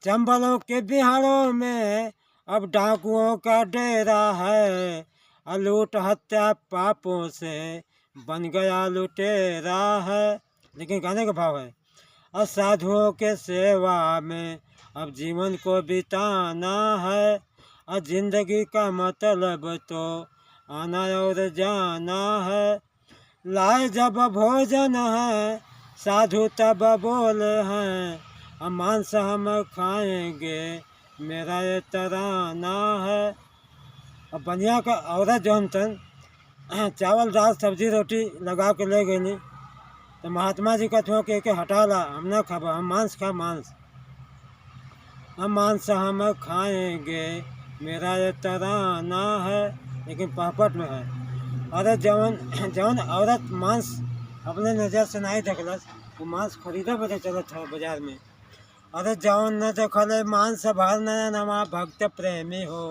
चंबलों के बिहारों में अब डाकुओं का डेरा है, लूट हत्या पापों से बन गया लुटेरा है। लेकिन गाने का भाव है, और साधुओं के सेवा में अब जीवन को बिताना है, और जिंदगी का मतलब तो आना और जाना है। लाए जब भोजन है साधु तब बोले हैं, अब मांस हम खाएंगे मेरा ये तराना है। अब बनिया का औरत जो हम तन चावल दाल सब्जी रोटी लगा के ले गई, तो महात्मा जी कहते हो कि हटा ला, हम ना खा, हम मांस खा मांस, हम मांस हम खाएंगे मेरा ये तराना है। लेकिन पहपट में है, अरे जवन जवन औरत मांस अपने नज़र से नहीं देखलस, वो मांस खरीदा बदे चलत है बाजार में। अरे जवन न देखले मांस भर नयनमा भक्त प्रेमी हो,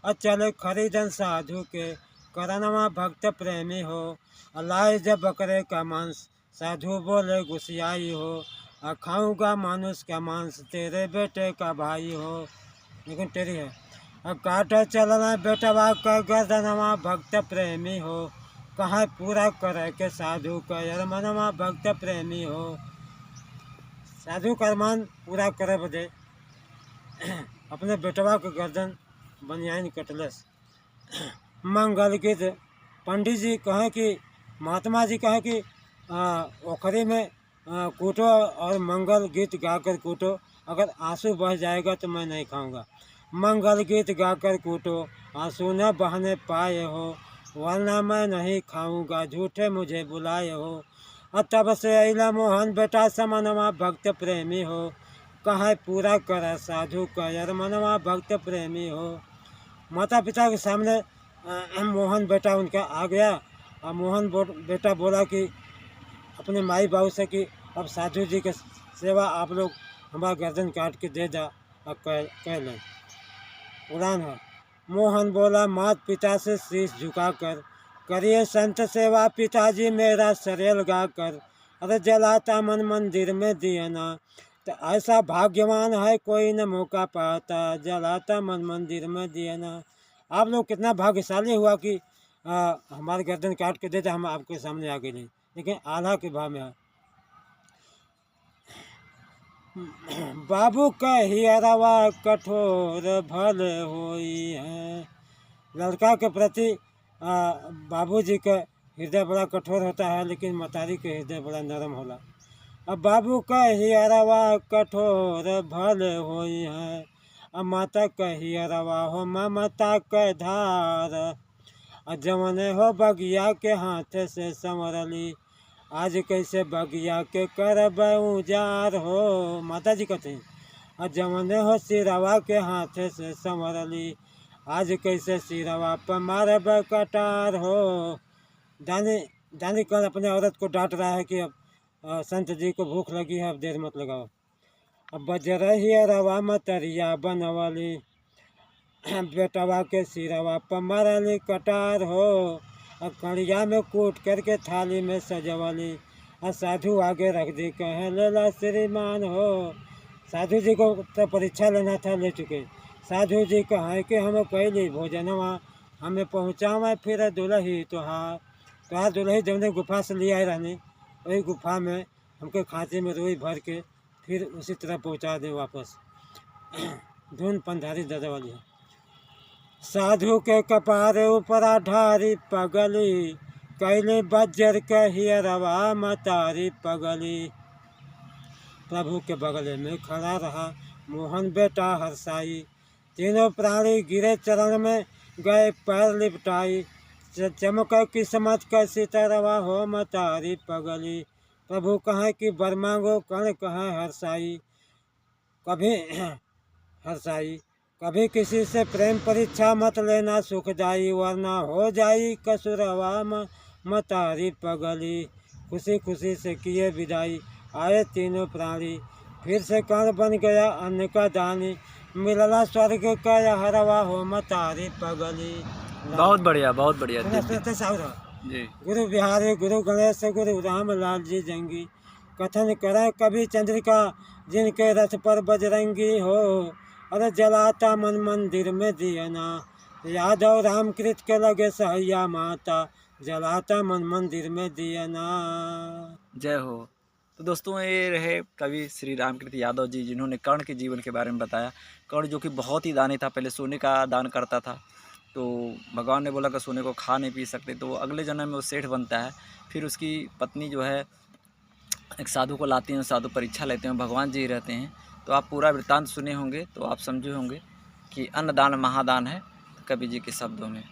और चले खरीदन साधु के करनमा भक्त प्रेमी हो। अल्लाह जब बकरे का मांस साधु बोले गुस्सियाई हो, और खाऊंगा मानुष का मांस तेरे बेटे का भाई हो। लेकिन तेरी है, अब काटा चलना बेटवा का गर्दनमा भक्त प्रेमी हो, कहाँ पूरा करे के साधु का यरमनमा भक्त प्रेमी हो। साधु का अरमान पूरा करे बदे अपने बेटवा के गर्दन बनियान कटलस। मंगल गीत पंडित जी कहें कि महात्मा जी कहें कि ओखरी में कूटो और मंगल गीत गाकर कूटो, अगर आंसू बह जाएगा तो मैं नहीं खाऊंगा। मंगल गीत गाकर कूटो आंसू न बहने पाए हो, वरना मैं नहीं खाऊंगा झूठे मुझे बुलाए हो। और तब से अला मोहन बेटा समनवा भक्त प्रेमी हो, कहाँ पूरा कर साधु का यरमनवा भक्त प्रेमी हो। माता पिता के सामने मोहन बेटा उनका आ गया, और मोहन बेटा बोला कि अपने माई बाबू से कि अब साधु जी के सेवा आप लोग हमारा गर्दन काट के दे दा, और कह लें उड़ान है। मोहन बोला माता पिता से शीश झुकाकर, करिए संत सेवा पिताजी मेरा सरेल गाकर। अरे जलाता मन मंदिर में दिया ना, तो ऐसा भाग्यवान है कोई न मौका पाता, जलाता मन मंदिर में दिया ना। आप लोग कितना भाग्यशाली हुआ कि हमारे गर्दन काट के देते, हम आपके सामने आ गए नहीं। लेकिन आल्हा के भाव में है, बाबू का हियरवा कठोर भल होई है। लड़का के प्रति बाबूजी का हृदय बड़ा कठोर होता है, लेकिन मतारी के हृदय बड़ा नरम होला। अब बाबू का हियरवा कठोर भल होई है, अब माता का हियरवा हो ममता का धार। और जवने हो बगिया के हाथ से संवरली, आज कैसे बगिया के करब उजार हो। माता जी कहते हैं, और जवने हो सिरवा के हाथ से संवरली, आज कैसे सिरवा पर मारब कटार हो। दानी कल अपने औरत को डांट रहा है कि अब संत जी को भूख लगी है, अब देर मत लगाओ। अब बजरही रवा मतरिया बनवली, बेटवा के सिरवा पर मारली कटार हो। और कड़िया में कूट करके थाली में सजवली, और साधु आगे रख दी कहे लेला श्रीमान हो। साधु जी को तो परीक्षा लेना था, ले चुके। साधु जी कहे कि हम कैली भोजनवा हमें पहुँचावा फिर दुलही तोहार दुलही जमने गुफा से ले आए रहने, वही गुफा में हमके खांचे में रोई भर के फिर उसी तरह पहुँचा दे वापस। धुन पंधारी दादा वाली है। साधु के कपार ऊपरा ढारी पगली, कैले बज्जर के हियरवा मतारी पगली। प्रभु के बगले में खड़ा रहा मोहन बेटा हरसाई, तीनों प्राणी गिरे चरण में गए पैर लिपटाई। चमक किस्मत का सितारवा हो मतारी पगली। प्रभु कहे कि बर मांगो कण कहे हरसाई, कभी हरसाई कभी किसी से प्रेम परीक्षा मत लेना सुखदाई, वरना हो जाई कसुरवा मतारी पगली। खुशी खुशी से किए विदाई आए तीनों प्राणी, फिर से कण बन गया अन्न का दानी, मिलला स्वर्ग का हरवा हो मतारी पगली। बहुत बढ़िया बहुत बढ़िया जी। गुरु बिहारी गुरु गणेश गुरु राम लाल जी जंगी, कथन करे कभी चंद्रिका जिनके रथ पर बजरंगी हो, अरे जलाता मन मंदिर में दिया ना, यादव रामकृत के लगे सहैया माता, जलाता मन मंदिर में दिया ना। जय हो। तो दोस्तों, ये रहे कवि श्री रामकृत यादव जी, जिन्होंने कर्ण के जीवन के बारे में बताया। कर्ण जो कि बहुत ही दानी था, पहले सोने का दान करता था, तो भगवान ने बोला कि सोने को खा नहीं पी सकते, तो अगले जन्म में वो सेठ बनता है। फिर उसकी पत्नी जो है एक साधु को लाती हैं, साधु परीक्षा लेते हैं, भगवान जी रहते हैं। तो आप पूरा वृत्तांत सुने होंगे तो आप समझे होंगे कि अन्नदान महादान है, कवि जी के शब्दों में।